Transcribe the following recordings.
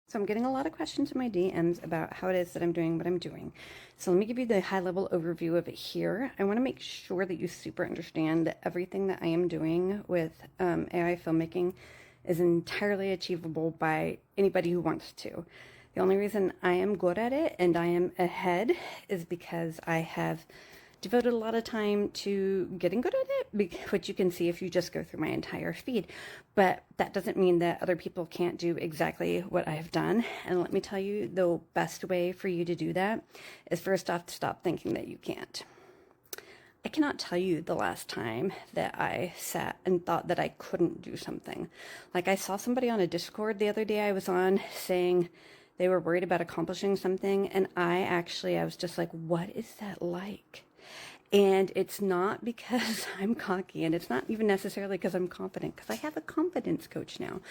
So I'm getting a lot of questions in my DMs about how it is that I'm doing what I'm doing. So let me give you the high level overview of it here. I want to make sure that you super understand that everything that I am doing with AI filmmaking is entirely achievable by anybody who wants to. The only reason I am good at it and I am ahead is because I have devoted a lot of time to getting good at it, which you can see if you just go through my entire feed. But that doesn't mean that other people can't do exactly what I've done. And let me tell you, the best way for you to do that is first off to stop thinking that you can't. I cannot tell you the last time that I sat and thought that I couldn't do something. Like I saw somebody on a Discord the other day I was on saying they were worried about accomplishing something, and I was just like, what is that like? And it's not because I'm cocky, and it's not even necessarily because I'm confident, because I have a confidence coach now.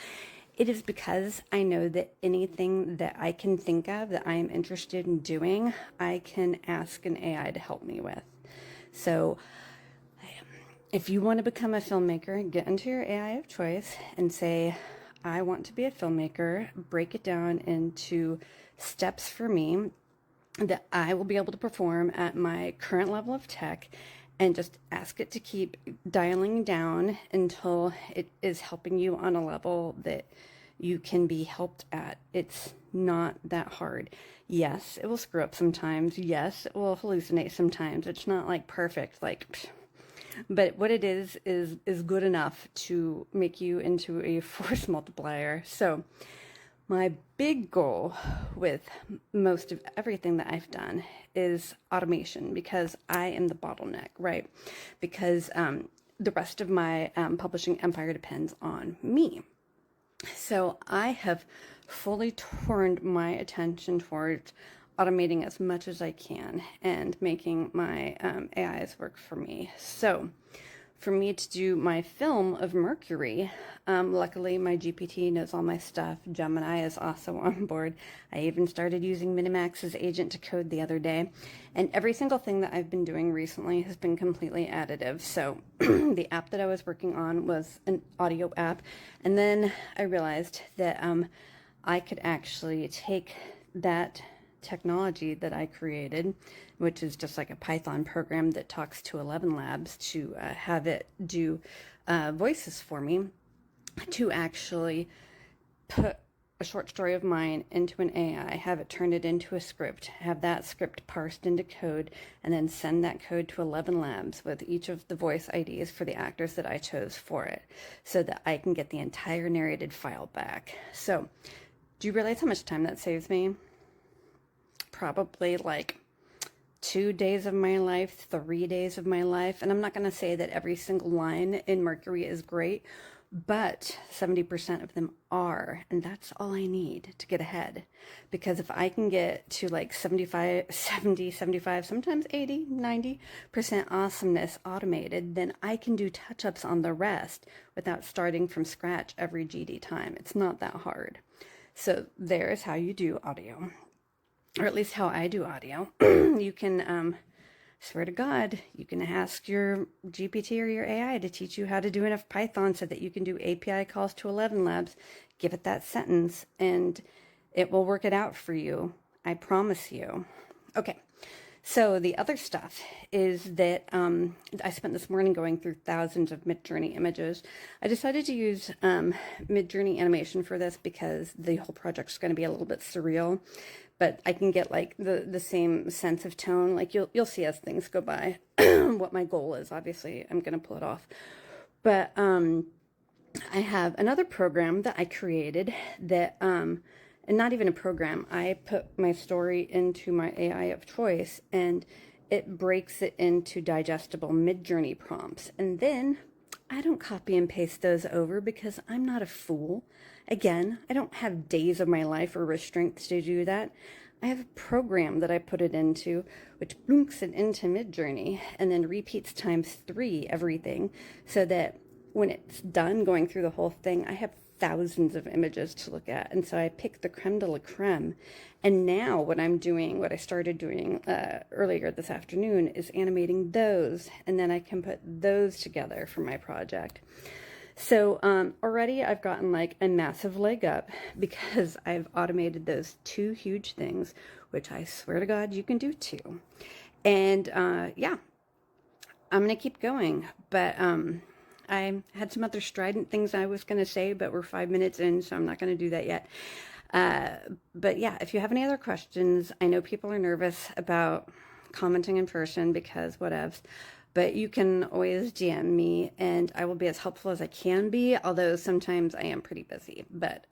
It is because I know that anything that I can think of that I am interested in doing, I can ask an AI to help me with. So if you want to become a filmmaker, get into your AI of choice and say, I want to be a filmmaker, break it down into steps for me that I will be able to perform at my current level of tech, and just ask it to keep dialing down until it is helping you on a level that you can be helped at. It's not that hard. Yes, it will screw up sometimes. Yes, it will hallucinate sometimes. It's not like perfect, but what it is good enough to make you into a force multiplier. So my big goal with most of everything that I've done is automation, because I am the bottleneck, right? Because the rest of my publishing empire depends on me. So I have fully turned my attention towards automating as much as I can and making my AIs work for me. So for me to do my film of Mercury, luckily my GPT knows all my stuff. Gemini is also on board. I even started using Minimax's agent to code the other day. And every single thing that I've been doing recently has been completely additive. So the app that I was working on was an audio app. And then I realized that I could actually take that technology that I created, which is just like a Python program that talks to 11 Labs, to have it do voices for me, to actually put a short story of mine into an AI, have it turn it into a script, have that script parsed into code, and then send that code to 11 Labs with each of the voice IDs for the actors that I chose for it, so that I can get the entire narrated file back. So, do you realize how much time that saves me? Probably like 2 days of my life, 3 days of my life. And I'm not going to say that every single line in Mercury is great, but 70% of them are. And that's all I need to get ahead. Because if I can get to like 75, sometimes 80, 90% awesomeness automated, then I can do touch-ups on the rest without starting from scratch every GD time. It's not that hard. So there's how you do audio. Or at least how I do audio. You can, swear to God, you can ask your GPT or your AI to teach you how to do enough Python so that you can do API calls to 11 Labs, give it that sentence, and it will work it out for you. I promise you. Okay, so the other stuff is that I spent this morning going through thousands of Midjourney images. I decided to use Midjourney animation for this because the whole project's going to be a little bit surreal, but I can get like the same sense of tone. Like you'll see as things go by what my goal is. Obviously, I'm going to pull it off. But I have another program that I created that, and not even a program, I put my story into my AI of choice, and it breaks it into digestible Midjourney prompts. And then I don't copy and paste those over because I'm not a fool. Again, I don't have days of my life or restraints to do that. I have a program that I put it into, which blinks it into Midjourney and then repeats ×3 everything, so that when it's done going through the whole thing, I have thousands of images to look at. And so I picked the creme de la creme. And now what I started doing earlier this afternoon is animating those. And then I can put those together for my project. So already I've gotten like a massive leg up because I've automated those two huge things, which I swear to God you can do too. And yeah, I'm gonna keep going, but I had some other strident things I was gonna say, but we're 5 minutes in, so I'm not gonna do that yet. Uh, but yeah, if you have any other questions, I know people are nervous about commenting in person because whatevs, but you can always DM me and I will be as helpful as I can be, although sometimes I am pretty busy. But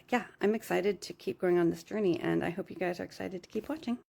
yeah, I'm excited to keep going on this journey and I hope you guys are excited to keep watching.